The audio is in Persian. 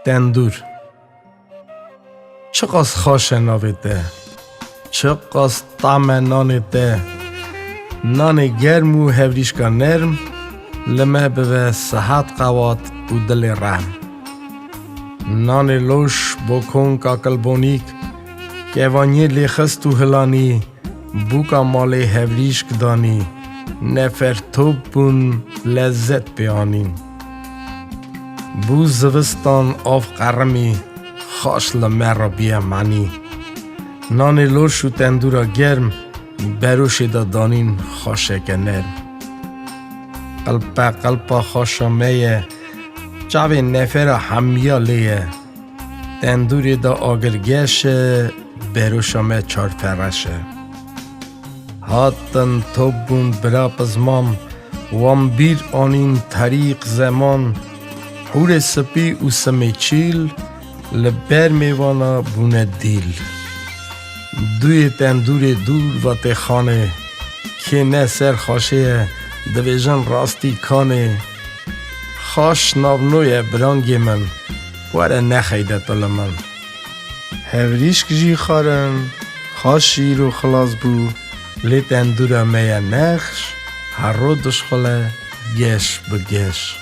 TENDUR چقدر خوش ناویده، چقدر طعم نانیده، نان گرم و هوریشکا نرم، لمه به صحت قوات و دل رحم. نان لوش بکن کاکلبونیک، کیوانی لیخست و هلانی، بوکا مال هوریشک دانی، نفر توب بون لذت بیانین. بو زوستان آف قرمی، خوش لمه را بیامانی. نان لوش و تندورا گرم، بروشی دادانین خوشه که نرم. قلپا خوشامه، جاوی نفر همیا لیه. تندوری دا آگرگشه، بروشامه چار فرشه. هاتن توبون برا پزمان، وام بیر آنین طریق زمان. حور سپی و سمی چیل، لبر میوانا بونه دیل. دوی تندور دور و تخانه، که نه سر خوشه دویژن راستی کانه. خوش نابنوی برانگی من، وره نخیده تل من. هوریشک جی خارن، خوش شیر و خلاص بو، لی تندور میه نخش، هر رو دشخله گش بگش.